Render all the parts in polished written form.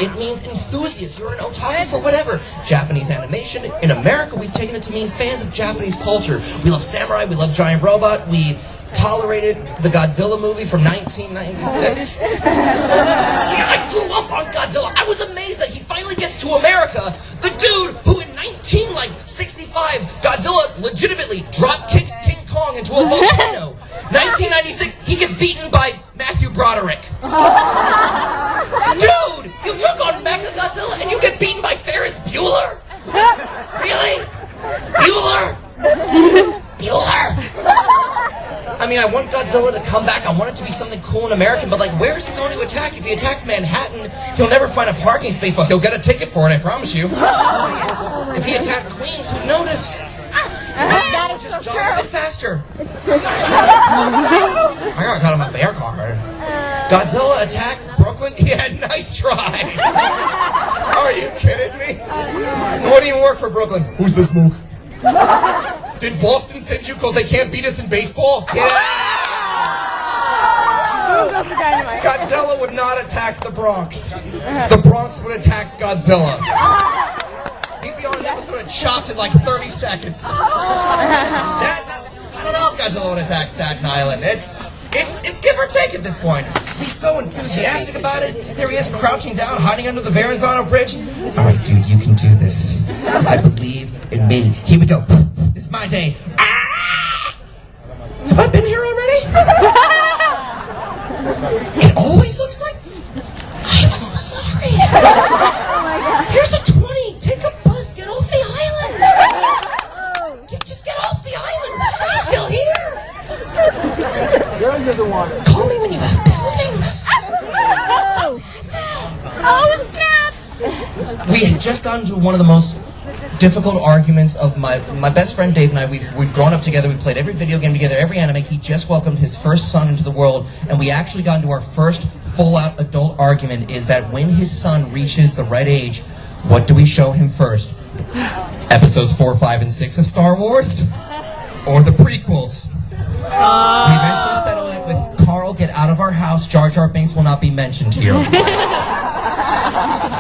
It means enthusiast. You're an otaku for whatever. Japanese animation. In America, we've taken it to mean fans of Japanese culture. We love samurai. We love giant robot. We tolerated the Godzilla movie from 1996. See, I grew up on Godzilla. I was amazed that he finally gets to America. The dude who in 1965, Godzilla legitimately drop kicks King Kong into a volcano. 1996, he gets beaten by Matthew Broderick. Dude, you took on Mechagodzilla and you get beaten by Ferris Bueller? Really? Bueller? I mean, I want Godzilla to come back. I want it to be something cool and American, but like, where is he going to attack? If he attacks Manhattan, he'll never find a parking space, but he'll get a ticket for it, I promise you. If he attacked Queens, who'd notice? That is just so jog true. a bit faster. I got caught on my bear car. Godzilla attacked Brooklyn? Yeah, nice try. Are you kidding me? What do you work for Brooklyn? Who's this mook? Did Boston send you because they can't beat us in baseball? Yeah! Godzilla would not attack the Bronx. The Bronx would attack Godzilla. He'd be on an episode of Chopped in like 30 seconds. I don't know if Godzilla would attack Staten Island. It's give or take at this point. He's so enthusiastic about it. There he is, crouching down, hiding under the Verrazano Bridge. All right, dude, you can do this. I believe in me. Here we go. This is my day. Ah! Have I been here already? It always looks like... I'm so sorry. Here's a 20. Take a bus. Get off the island. Just get off the island. You're still here. You're under the water. Call me when you have buildings. Oh, snap. We had just gotten to one of the most difficult arguments of my best friend Dave and I. We've grown up together. We played every video game together, every anime. He just welcomed his first son into the world, and we actually got into our first full-out adult argument. Is that when his son reaches the right age, what do we show him first? Episodes 4, 5, and 6 of Star Wars, or the prequels? We eventually settled it with Carl, get out of our house. Jar Jar Binks will not be mentioned here.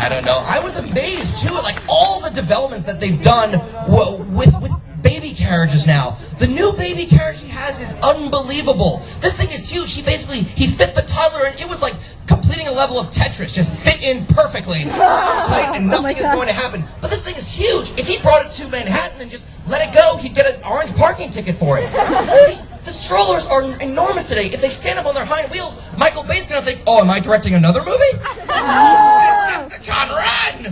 I don't know. I was amazed too at like all the developments that they've done with baby carriages now. The new baby carriage he has is unbelievable. This thing is huge. He fit the toddler and it was like completing a level of Tetris, just fit in perfectly tight and nothing is going to happen. But this thing is huge. If he brought it to Manhattan and just let it go, he'd get an orange parking ticket for it. The strollers are enormous today. If they stand up on their hind wheels, Michael Bay's gonna think, oh, am I directing another movie? Decepticon, run!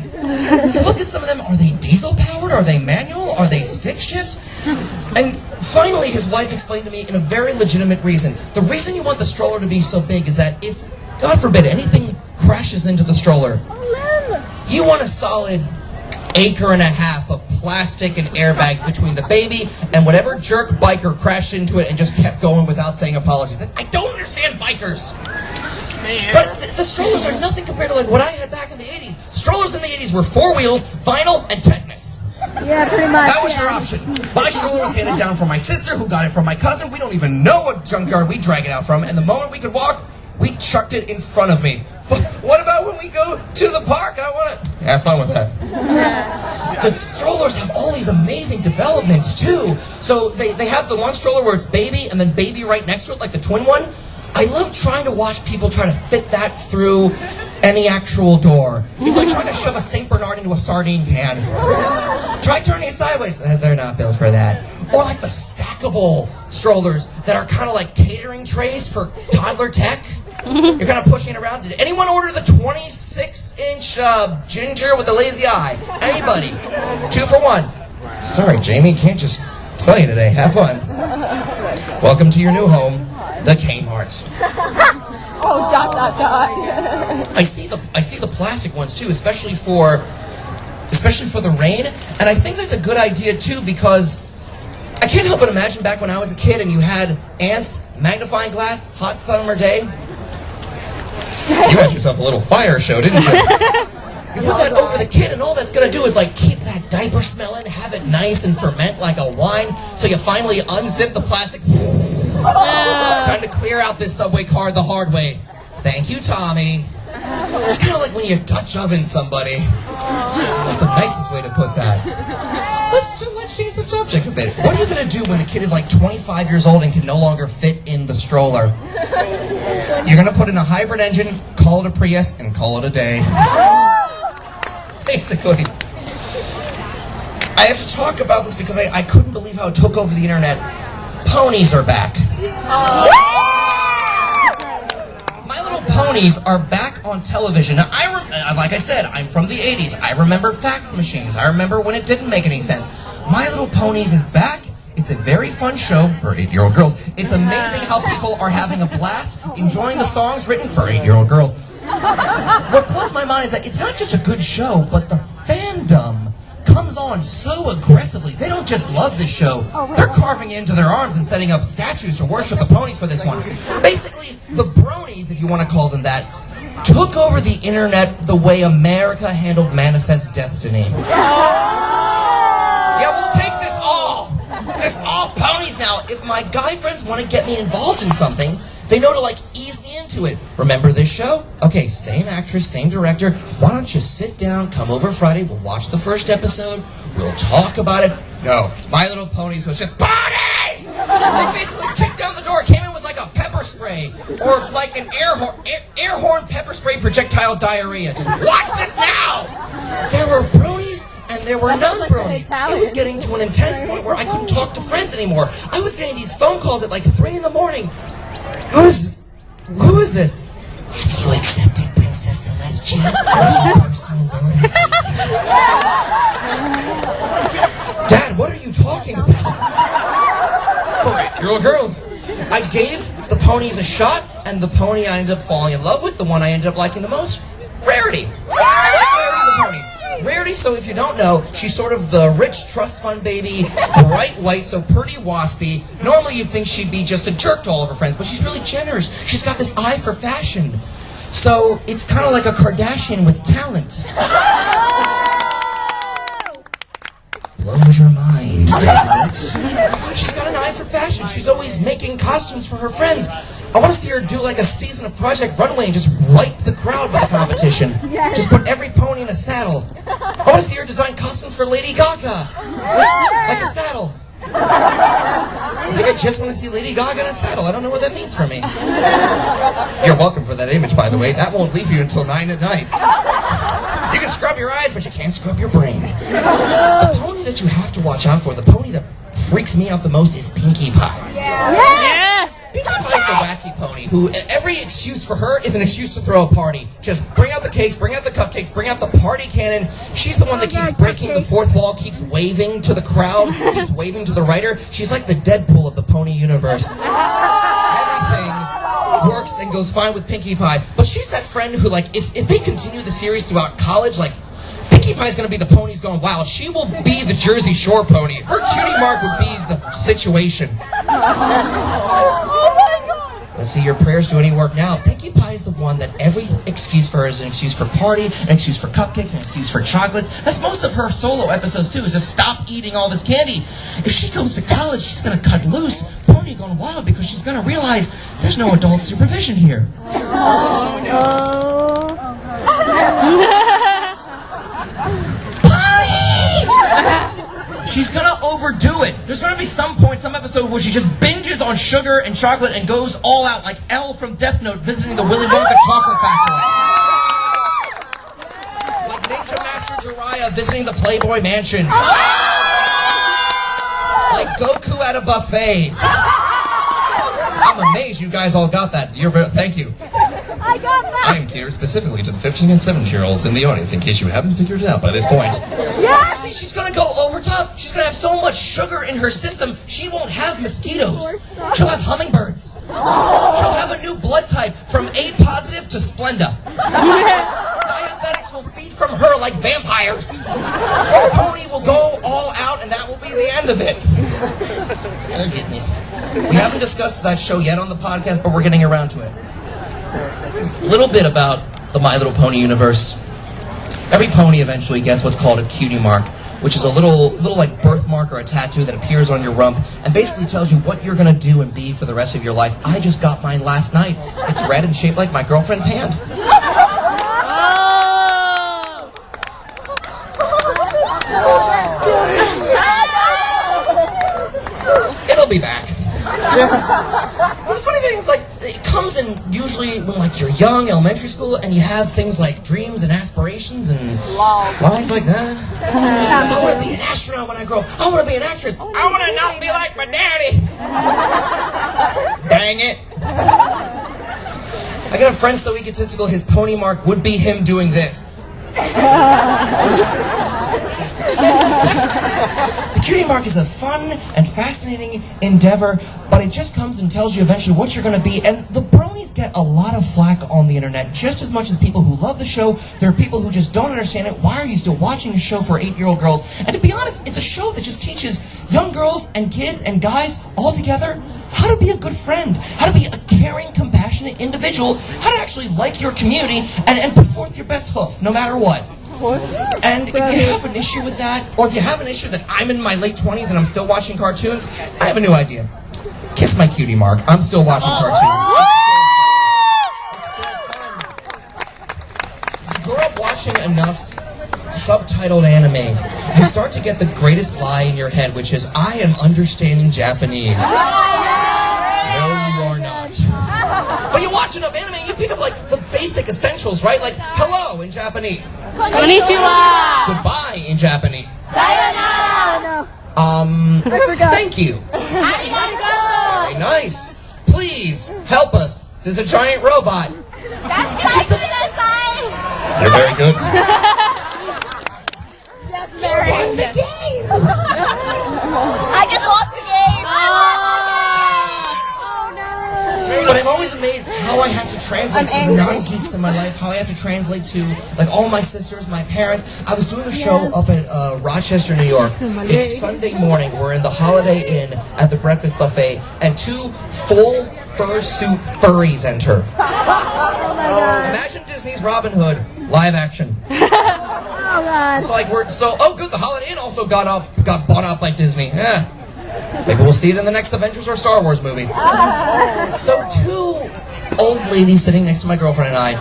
You look at some of them, are they diesel powered? Are they manual? Are they stick shift? And finally, his wife explained to me in a very legitimate reason. The reason you want the stroller to be so big is that if, God forbid, anything crashes into the stroller, you want a solid 1.5 acres of plastic and airbags between the baby and whatever jerk biker crashed into it and just kept going without saying apologies. I don't understand bikers. But the strollers are nothing compared to like what I had back in the 80s. Strollers in the 80s were 4 wheels, vinyl, and tetanus. Yeah, pretty much. That was your option. My stroller was handed down from my sister, who got it from my cousin. We don't even know what junkyard we drag it out from. And the moment we could walk, we chucked it in front of me. But what about when we go to the park? I want to have fun with that. The strollers have all these amazing developments too. So they have the one stroller where it's baby and then baby right next to it, like the twin one. I love trying to watch people try to fit that through any actual door. It's like trying to shove a St. Bernard into a sardine can. Try turning it sideways. They're not built for that. Or like the stackable strollers that are kind of like catering trays for toddler tech. You're kind of pushing it around. Did anyone order the 26-inch ginger with the lazy eye? Anybody? 2 for 1. Sorry, Jamie, can't just sell you today. Have fun. Welcome to your new home, the Kmart. Oh, ... I see the plastic ones too, especially for the rain, and I think that's a good idea too because I can't help but imagine back when I was a kid and you had ants, magnifying glass, hot summer day. You had yourself a little fire show, didn't you? You put that over the kid and all that's gonna do is like keep that diaper smelling, have it nice and ferment like a wine, so you finally unzip the plastic. Time to clear out this subway car the hard way. Thank you, Tommy. It's kind of like when you Dutch oven somebody. That's the nicest way to put that. Let's change the subject a bit. What are you going to do when the kid is like 25 years old and can no longer fit in the stroller? You're going to put in a hybrid engine, call it a Prius, and call it a day. Basically. I have to talk about this because I couldn't believe how it took over the internet. Ponies are back. My Little Ponies are back on television. Now, like I said, I'm from the 80s. I remember fax machines. I remember when it didn't make any sense. My Little Ponies is back. It's a very fun show for 8-year-old girls. It's amazing how people are having a blast enjoying the songs written for 8-year-old girls. What blows my mind is that it's not just a good show, but the fandom comes on so aggressively. They don't just love this show. They're carving it into their arms and setting up statues to worship the ponies for this one. Basically, the bronies, if you want to call them that, took over the internet the way America handled Manifest Destiny. Yeah, we'll take this all. This all ponies now. If my guy friends want to get me involved in something, they know to like ease me into it. Remember this show? Okay, same actress, same director. Why don't you sit down, come over Friday, we'll watch the first episode, we'll talk about it. No, My Little Ponies was just ponies! They basically kicked down the door, came in with like a pepper spray, or like an air horn pepper spray projectile diarrhea. Just watch this now! There were bronies and there were non-bronies. It was getting to an intense point where I couldn't talk to friends anymore. I was getting these phone calls at like 3 in the morning. Who is this? Have you accepted Princess Celestia as your personal Lord and Savior? Dad, what are you talking about? For 8-year-old girls. I gave the ponies a shot, and the pony I ended up falling in love with, the one I ended up liking the most, Rarity. Rarity the pony. Rarity, so if you don't know, she's sort of the rich trust fund baby, bright white, so pretty waspy. Normally you'd think she'd be just a jerk to all of her friends, but she's really generous. She's got this eye for fashion. So it's kind of like a Kardashian with talent. Blows your mind, doesn't it? She's got an eye for fashion. She's always making costumes for her friends. I want to see her do like a season of Project Runway and just wipe the crowd with the competition. Just put every pony in a saddle. I want to see her design costumes for Lady Gaga. Like a saddle. I think I just want to see Lady Gaga in a saddle. I don't know what that means for me. You're welcome for that image, by the way. That won't leave you until 9 at night. You can scrub your eyes, but you can't scrub your brain. The pony that you have to watch out for, the pony that freaks me out the most is Pinkie Pie. Yes! Pinkie Pie's the wacky pony who every excuse for her is an excuse to throw a party. Just bring out the cakes, bring out the cupcakes, bring out the party cannon. She's the one that keeps breaking the fourth wall, keeps waving to the crowd, keeps waving to the writer. She's like the Deadpool of the pony universe. Everything works and goes fine with Pinkie Pie, but she's that friend who, like, if they continue the series throughout college, like, Pinkie Pie's gonna be the ponies going wild. She will be the Jersey Shore pony. Her cutie mark would be the situation. Let's see your prayers do any work now. Pinkie Pie is the one that every excuse for her is an excuse for party, an excuse for cupcakes, an excuse for chocolates. That's most of her solo episodes too, is to stop eating all this candy. If she goes to college, she's gonna cut loose, pony going wild, because she's gonna realize there's no adult supervision here. Oh no. She's gonna overdo it. There's gonna be some point, some episode where she just binges on sugar and chocolate and goes all out, like Elle from Death Note visiting the Willy Wonka chocolate factory. Like Ninja Master Jiraiya visiting the Playboy Mansion. Like Goku at a buffet. I'm amazed you guys all got that. Thank you. I got that. I am catered specifically to the 15 and 17-year-olds in the audience, in case you haven't figured it out by this point. Yes. See, she's gonna go over top. She's gonna have so much sugar in her system, she won't have mosquitoes. She'll have hummingbirds. She'll have a new blood type from A positive to Splenda. Diabetics will feed from her like vampires. The pony will go all out, and that will be the end of it. Oh, goodness. We haven't discussed that show yet on the podcast, but we're getting around to it. A little bit about the My Little Pony universe. Every pony eventually gets what's called a cutie mark, which is a little like birthmark or a tattoo that appears on your rump and basically tells you what you're gonna do and be for the rest of your life. I just got mine last night. It's red and shaped like my girlfriend's hand. He'll be back. But the funny thing is, like, it comes in usually when, like, you're young, elementary school, and you have things like dreams and aspirations and lines like that. I want to be an astronaut when I grow up. I want to be an actress. I want to not be like my daddy. Dang it. I got a friend so egotistical, his pony mark would be him doing this. The cutie mark is a fun and fascinating endeavor, but it just comes and tells you eventually what you're going to be. And the bronies get a lot of flack on the internet, just as much as people who love the show. There are people who just don't understand it. Why are you still watching a show for 8-year-old girls? And to be honest, it's a show that just teaches young girls and kids and guys all together how to be a good friend, how to be a caring, compassionate individual, how to actually like your community and put forth your best hoof, no matter what. And if you have an issue with that, or if you have an issue that I'm in my late 20s and I'm still watching cartoons, I have a new idea. Kiss my cutie mark. I'm still watching cartoons. It's still fun. If you grow up watching enough subtitled anime, you start to get the greatest lie in your head, which is, I am understanding Japanese. No, you are not. But you watch enough anime, you pick up like the basic essentials, right? Like hello in Japanese. Konnichiwa. Goodbye in Japanese. Sayonara. Thank you. Very nice. Please help us. There's a giant robot. You're very good. You won the game. I just lost the game. But I'm always amazed how I have to translate to the non-geeks in my life, how I have to translate to, like, all my sisters, my parents. I was doing a show up at Rochester, New York. It's Sunday morning. We're in the Holiday Inn at the breakfast buffet, and 2 full fursuit furries enter. Imagine Disney's Robin Hood, live action. It's like oh good, the Holiday Inn also got bought out by Disney. Yeah. Maybe we'll see it in the next Avengers or Star Wars movie. So 2 old ladies sitting next to my girlfriend and I,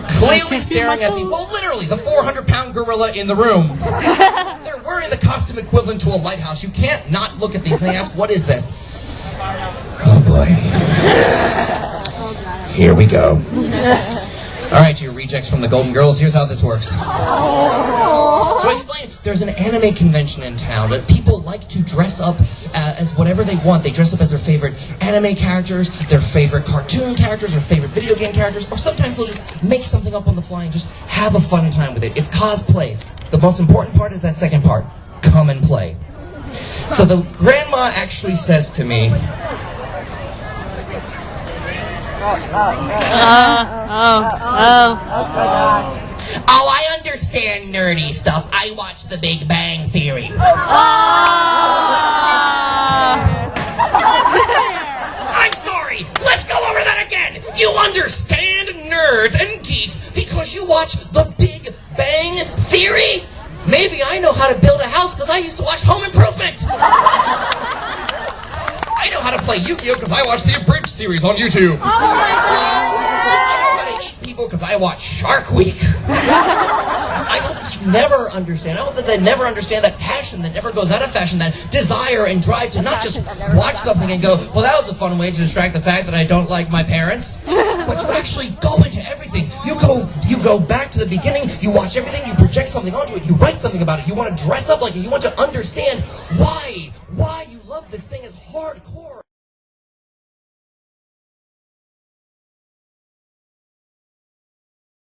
clearly staring at literally the 400-pound gorilla in the room. They're wearing the costume equivalent to a lighthouse. You can't not look at these. And they ask, what is this? Oh boy. Here we go. All right, you rejects from the Golden Girls, here's how this works. So I explained, there's an anime convention in town that people like to dress up as whatever they want. They dress up as their favorite anime characters, their favorite cartoon characters, their favorite video game characters, or sometimes they'll just make something up on the fly and just have a fun time with it. It's cosplay. The most important part is that second part, come and play. So the grandma actually says to me, oh, I understand nerdy stuff. I watch The Big Bang Theory. I'm sorry. Let's go over that again. You understand nerds and geeks because you watch The Big Bang Theory? Maybe I know how to build a house because I used to watch Home Improvement. I know how to play Yu-Gi-Oh! Because I watch the abridged series on YouTube. Oh my God! I know how to eat people because I watch Shark Week. I hope that you never understand. I hope that they never understand that passion that never goes out of fashion, that desire and drive to not just watch something and go, well, that was a fun way to distract the fact that I don't like my parents. But you actually go into everything. You go back to the beginning, you watch everything, you project something onto it, you write something about it, you want to dress up like it, you want to understand why